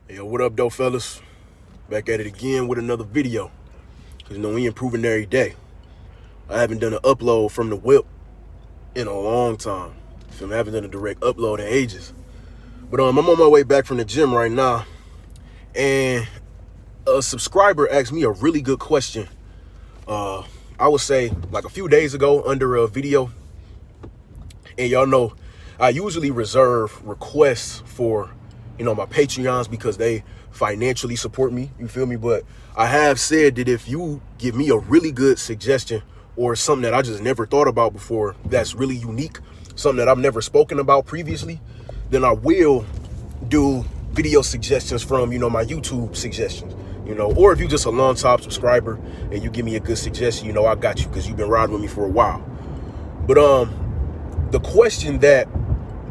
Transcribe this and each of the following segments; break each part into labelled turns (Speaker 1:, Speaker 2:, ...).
Speaker 1: Yo, what up, though, fellas? Back at it again with another video. Because, we improving every day. I haven't done an upload from the whip in a long time. So I haven't done a direct upload in ages. But I'm on my way back from the gym right now. And a subscriber asked me a really good question. I would say like a few days ago under a video. And y'all know I usually reserve requests for my Patreons because they financially support me, you feel me? But I have said that if you give me a really good suggestion or something that I just never thought about before, that's really unique, something that I've never spoken about previously, then I will do video suggestions from, my YouTube suggestions, or if you're just a long-time subscriber and you give me a good suggestion, I got you because you've been riding with me for a while. But the question that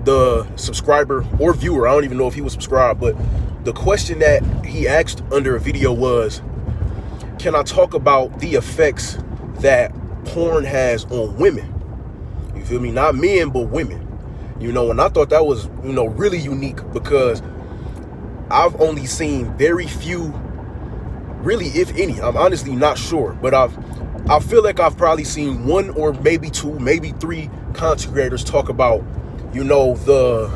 Speaker 1: the subscriber or viewer, I don't even know if he was subscribed, but the question that he asked under a video was, can I talk about the effects that porn has on women? You feel me? Not men, but women. And I thought that was, really unique because I've only seen very few, really, if any, I'm honestly not sure, but I feel like I've probably seen one or maybe two, maybe three content creators talk about the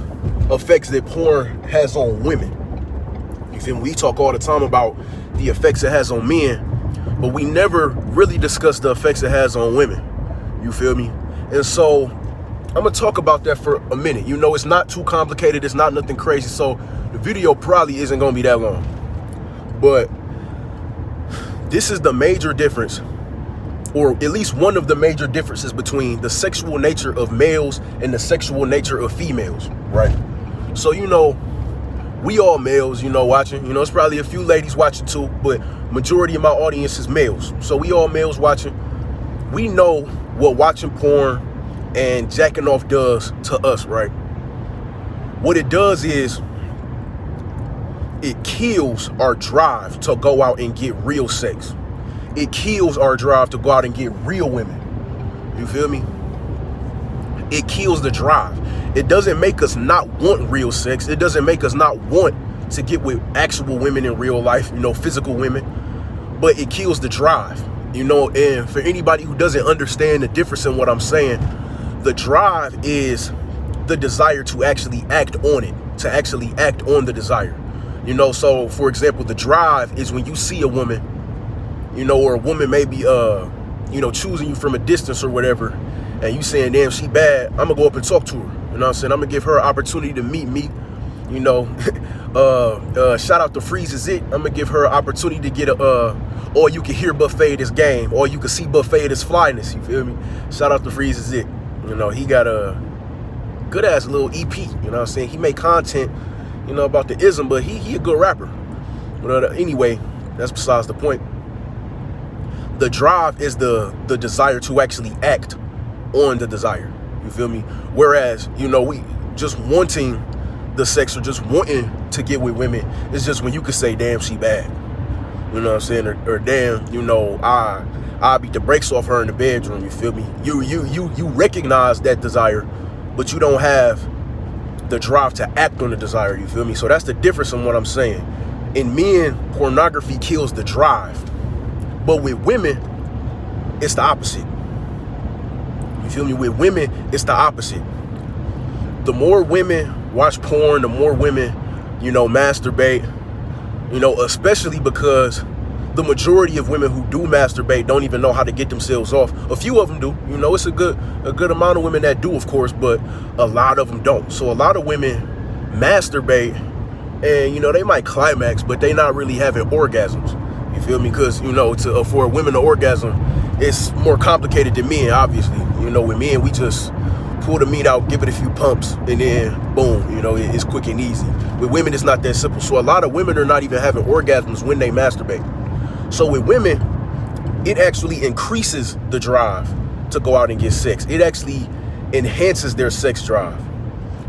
Speaker 1: effects that porn has on women. You feel me? We talk all the time about the effects it has on men, but we never really discuss the effects it has on women. You feel me? And so I'm gonna talk about that for a minute. It's not too complicated. It's not nothing crazy. So the video probably isn't gonna be that long. But this is the major difference, or at least one of the major differences between the sexual nature of males and the sexual nature of females, right? So, we all males, watching, it's probably a few ladies watching too, but majority of my audience is males. So we all males watching. We know what watching porn and jacking off does to us, right? What it does is it kills our drive to go out and get real sex. It kills our drive to go out and get real women. You feel me? It kills the drive. It doesn't make us not want real sex. It doesn't make us not want to get with actual women in real life, physical women. But it kills the drive, and for anybody who doesn't understand the difference in what I'm saying, the drive is the desire to actually act on it, to actually act on the desire. So for example, the drive is when you see a woman, or a woman maybe, choosing you from a distance or whatever, and you saying, damn, she bad, I'm gonna go up and talk to her. You know what I'm saying? I'm gonna give her an opportunity to meet me, shout out to Freeze is it. I'm gonna give her an opportunity to get all you can hear buffet this game, or you can see buffet this flyness, you feel me? Shout out to Freeze is it. He got a good ass little EP, you know what I'm saying? He make content, about the ism, but he a good rapper. But anyway, that's besides the point. The drive is the desire to actually act on the desire. You feel me? Whereas, we just wanting the sex or just wanting to get with women, it's just when you could say, damn, she bad. You know what I'm saying? Or damn, I beat the brakes off her in the bedroom. You feel me? You recognize that desire, but you don't have the drive to act on the desire. You feel me? So that's the difference in what I'm saying. In men, pornography kills the drive. But with women, it's the opposite. You feel me? With women, it's the opposite. The more women watch porn, the more women, masturbate, especially because the majority of women who do masturbate don't even know how to get themselves off. A few of them do. It's a good amount of women that do, of course, but a lot of them don't. So a lot of women masturbate and, they might climax, but they not really having orgasms. You feel me? Because, for women to orgasm, it's more complicated than men, obviously. With men, we just pull the meat out, give it a few pumps, and then boom, it's quick and easy. With women, it's not that simple. So a lot of women are not even having orgasms when they masturbate. So with women, it actually increases the drive to go out and get sex. It actually enhances their sex drive.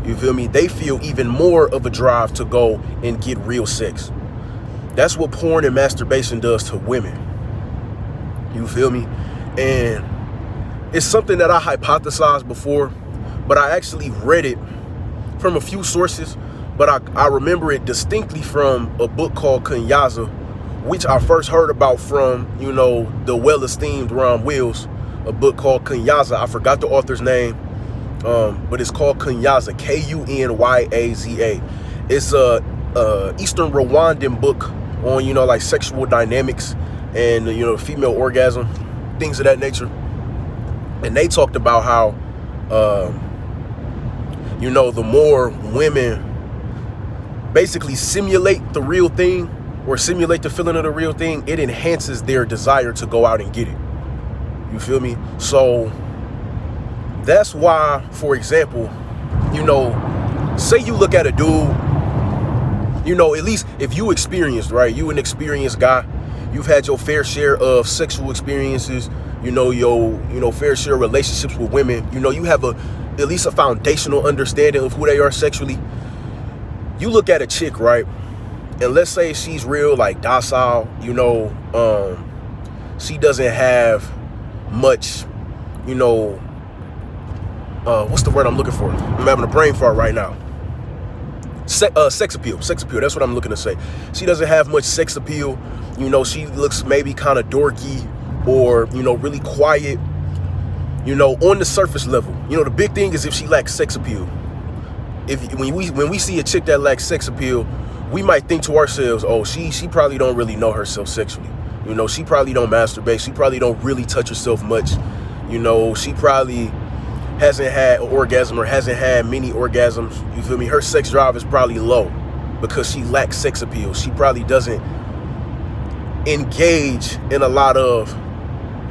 Speaker 1: You feel me? They feel even more of a drive to go and get real sex. That's what porn and masturbation does to women. You feel me? And it's something that I hypothesized before, but I actually read it from a few sources, but I remember it distinctly from a book called Kunyaza, which I first heard about from, you know, the well-esteemed Ron Wills, a book called Kunyaza. I forgot the author's name, but it's called Kunyaza, Kunyaza. It's a Eastern Rwandan book on, you know, like sexual dynamics and, you know, female orgasm, things of that nature. And they talked about how, you know, the more women basically simulate the real thing or simulate the feeling of the real thing, it enhances their desire to go out and get it. You feel me? So that's why, for example, you know, say you look at a dude, you know, at least if you experienced, right? You an experienced guy, you've had your fair share of sexual experiences, you know, your fair share of relationships with women, you know, you have at least a foundational understanding of who they are sexually. You look at a chick, right? And let's say she's real, like, docile, you know, she doesn't have much, you know, what's the word I'm looking for? I'm having a brain fart right now. Sex appeal, that's what I'm looking to say. She doesn't have much sex appeal, you know, she looks maybe kind of dorky or, you know, really quiet, you know, on the surface level. You know, the big thing is if she lacks sex appeal. When we see a chick that lacks sex appeal, we might think to ourselves, oh, she probably don't really know herself sexually. You know, she probably don't masturbate. She probably don't really touch herself much. You know, she probably hasn't had an orgasm or hasn't had many orgasms. You feel me? Her sex drive is probably low because she lacks sex appeal. She probably doesn't engage in a lot of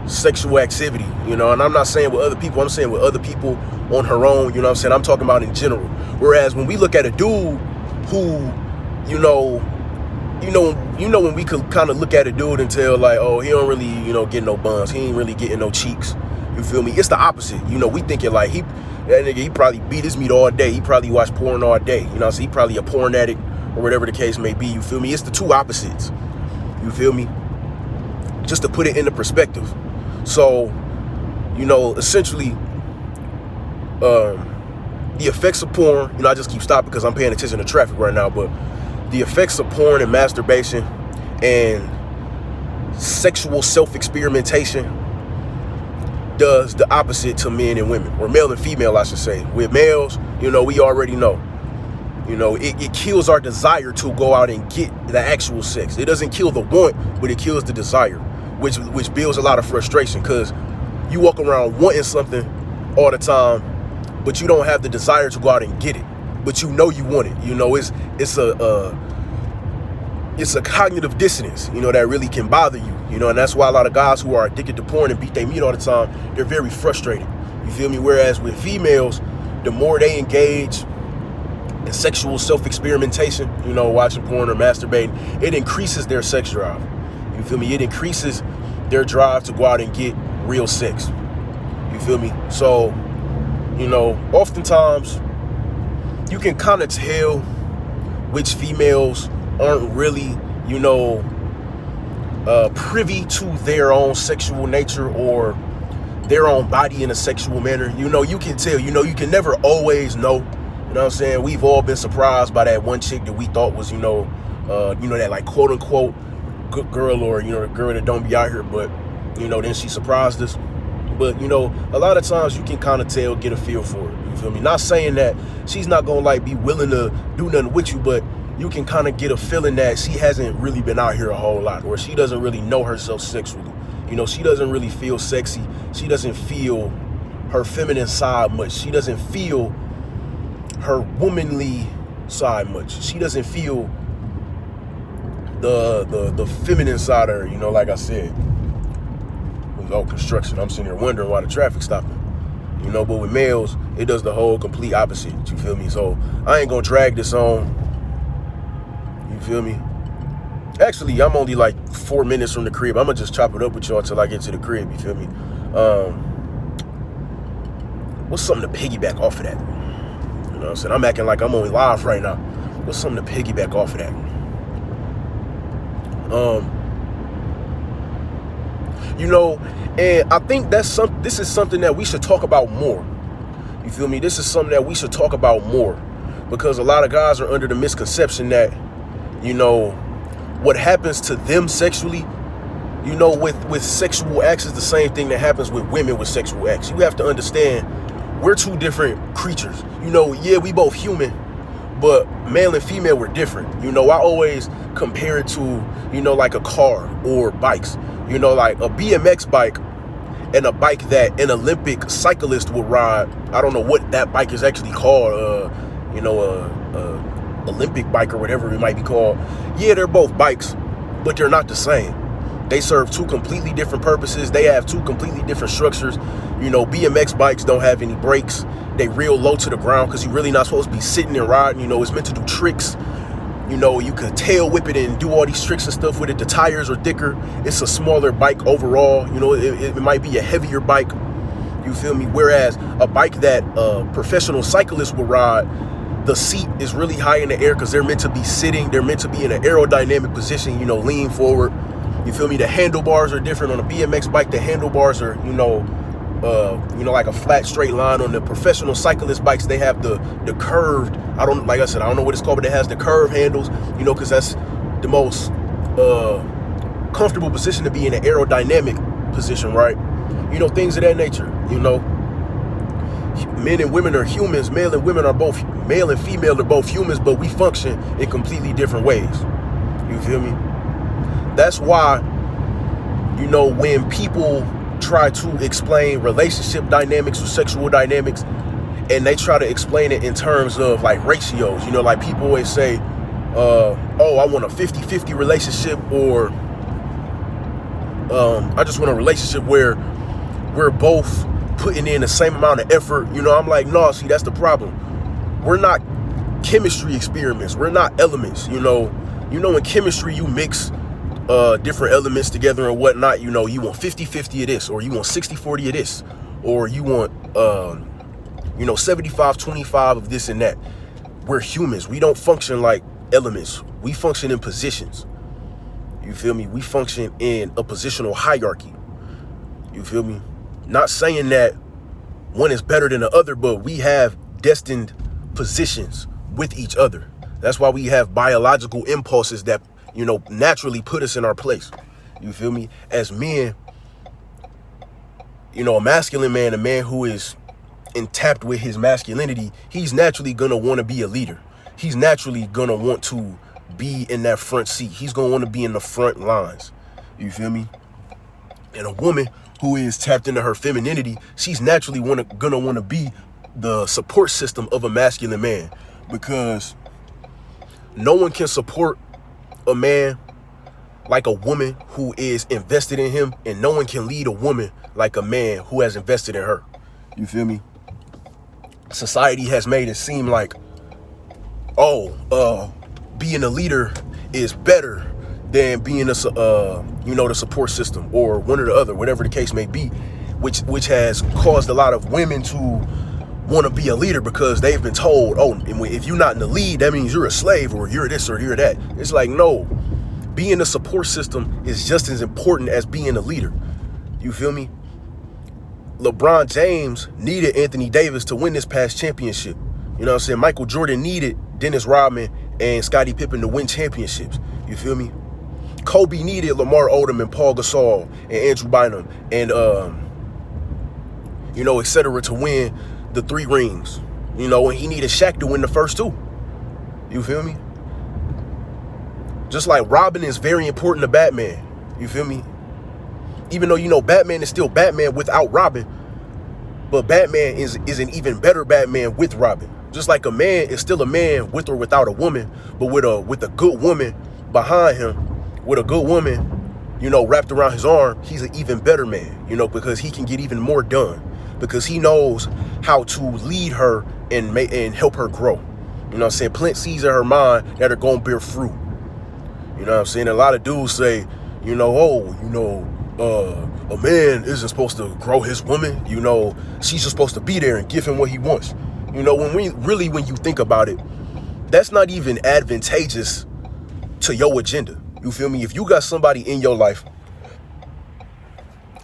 Speaker 1: sexual activity, you know, and I'm not saying with other people, I'm saying with other people on her own, you know what I'm saying? I'm talking about in general. Whereas when we look at a dude who, you know, when we could kind of look at a dude and tell like, oh, he don't really, you know, get no buns. He ain't really getting no cheeks. You feel me? It's the opposite. You know, we thinking like that nigga, he probably beat his meat all day. He probably watch porn all day. You know, so he probably a porn addict or whatever the case may be. You feel me? It's the two opposites. You feel me? Just to put it into perspective. So, you know, essentially, the effects of porn, you know, I just keep stopping because I'm paying attention to traffic right now, but the effects of porn and masturbation and sexual self-experimentation does the opposite to men and women, or male and female, I should say. With males, you know, we already know. You know, it kills our desire to go out and get the actual sex. It doesn't kill the want, but it kills the desire, which builds a lot of frustration because you walk around wanting something all the time, but you don't have the desire to go out and get it. But you know you want it. You know, it's a cognitive dissonance, you know, that really can bother you. You know, and that's why a lot of guys who are addicted to porn and beat their meat all the time, they're very frustrated. You feel me? Whereas with females, the more they engage in sexual self-experimentation, you know, watching porn or masturbating, it increases their sex drive. You feel me? It increases their drive to go out and get real sex. You feel me? So, you know, oftentimes you can kind of tell which females aren't really, you know, privy to their own sexual nature or their own body in a sexual manner. You know, you can tell, you know, you can never always know. You know what I'm saying? We've all been surprised by that one chick that we thought was, you know, that like quote unquote good girl, or, you know, the girl that don't be out here, but, you know, then she surprised us. But, you know, a lot of times you can kind of tell, get a feel for it. You feel me? Not saying that she's not gonna like be willing to do nothing with you, but you can kind of get a feeling that she hasn't really been out here a whole lot, or she doesn't really know herself sexually. You know, she doesn't really feel sexy. She doesn't feel her feminine side much. She doesn't feel her womanly side much. She doesn't feel the feminine side of her, you know, like I said. It was all construction. I'm sitting here wondering why the traffic's stopping. You know, but with males, it does the whole complete opposite. You feel me? So I ain't gonna drag this on. You feel me? Actually, I'm only like 4 minutes from the crib. I'm gonna just chop it up with y'all until I get to the crib. You feel me? What's something to piggyback off of that? You know what I'm saying? I'm acting like I'm only live right now. What's something to piggyback off of that? You know, and I think this is something that we should talk about more. You feel me? This is something that we should talk about more. because a lot of guys are under the misconception that, you know, what happens to them sexually, you know, with sexual acts is the same thing that happens with women with sexual acts. You have to understand, we're two different creatures. You know, yeah, we both human, but male and female, we're different. You know, I always compare it to, you know, like a car or bikes. You know, like a BMX bike and a bike that an Olympic cyclist would ride. I don't know what that bike is actually called, you know, Olympic bike or whatever it might be called. Yeah, they're both bikes, but they're not the same. They serve two completely different purposes. They have two completely different structures. You know, BMX bikes don't have any brakes. They real low to the ground because you're really not supposed to be sitting and riding. You know, it's meant to do tricks. You know, you could tail whip it and do all these tricks and stuff with it. The tires are thicker. It's a smaller bike overall. You know, it might be a heavier bike. You feel me? Whereas a bike that professional cyclists will ride, the seat is really high in the air because they're meant to be sitting. They're meant to be in an aerodynamic position, you know, lean forward. You feel me? The handlebars are different on a BMX bike. The handlebars are, you know, like a flat straight line. On the professional cyclist bikes, they have the curved, like I said, I don't know what it's called, but it has the curved handles, you know, because that's the most comfortable position to be in, an aerodynamic position, right? You know, things of that nature. You know, men and women are humans. Male and female are both humans, but we function in completely different ways. You feel me? That's why, you know, when people try to explain relationship dynamics or sexual dynamics, and they try to explain it in terms of like ratios, you know, like people always say, oh, I want a 50-50 relationship, or I just want a relationship where we're both putting in the same amount of effort. You know, I'm like, no, see, that's the problem. We're not chemistry experiments. We're not elements. You know, in chemistry, you mix different elements together and whatnot. You know, you want 50-50 of this, or you want 60-40 of this, or you want, 75-25 of this and that. We're humans. We don't function like elements. We function in positions. You feel me? We function in a positional hierarchy. You feel me? Not saying that one is better than the other, but we have destined positions with each other. That's why we have biological impulses that, you know, naturally put us in our place. You feel me? As men, you know, a masculine man, a man who is intact with his masculinity, he's naturally going to want to be a leader. He's naturally going to want to be in that front seat. He's going to want to be in the front lines. You feel me? And a woman who is tapped into her femininity, she's naturally going to want to be the support system of a masculine man, because no one can support a man like a woman who is invested in him, and no one can lead a woman like a man who has invested in her. You feel me? Society has made it seem like, being a leader is better than being the support system, or one or the other, whatever the case may be, which has caused a lot of women to want to be a leader because they've been told, if you're not in the lead, that means you're a slave, or you're this or you're that. It's like, no, being a support system is just as important as being a leader. You feel me? LeBron James needed Anthony Davis to win this past championship. You know what I'm saying? Michael Jordan needed Dennis Rodman and Scottie Pippen to win championships. You feel me? Kobe needed Lamar Odom and Paul Gasol and Andrew Bynum and, et cetera, to win the 3 rings. You know, and he needed Shaq to win the first 2. You feel me? Just like Robin is very important to Batman. You feel me? Even though, you know, Batman is still Batman without Robin, but Batman is an even better Batman with Robin. Just like a man is still a man with or without a woman, but with a good woman behind him, with a good woman, you know, wrapped around his arm, he's an even better man, you know, because he can get even more done, because he knows how to lead her and help her grow. You know what I'm saying? Plant seeds in her mind that are going to bear fruit. You know what I'm saying? A lot of dudes say, a man isn't supposed to grow his woman. You know, she's just supposed to be there and give him what he wants. You know, when you think about it, that's not even advantageous to your agenda. You feel me? If you got somebody in your life,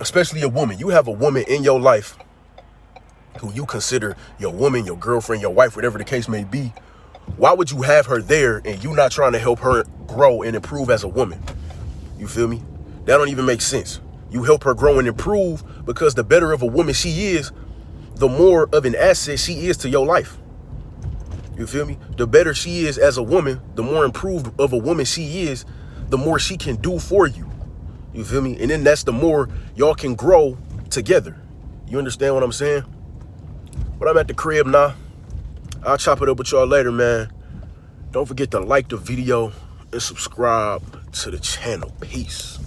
Speaker 1: especially a woman, you have a woman in your life who you consider your woman, your girlfriend, your wife, whatever the case may be, Why would you have her there and you not trying to help her grow and improve as a woman? You feel me? That don't even make sense. You help her grow and improve because the better of a woman she is, the more of an asset she is to your life. You feel me? The better she is as a woman, the more improved of a woman she is, the more she can do for you. You feel me? And then that's the more y'all can grow together. You understand what I'm saying? But I'm at the crib now. I'll chop it up with y'all later, man. Don't forget to like the video and subscribe to the channel. Peace.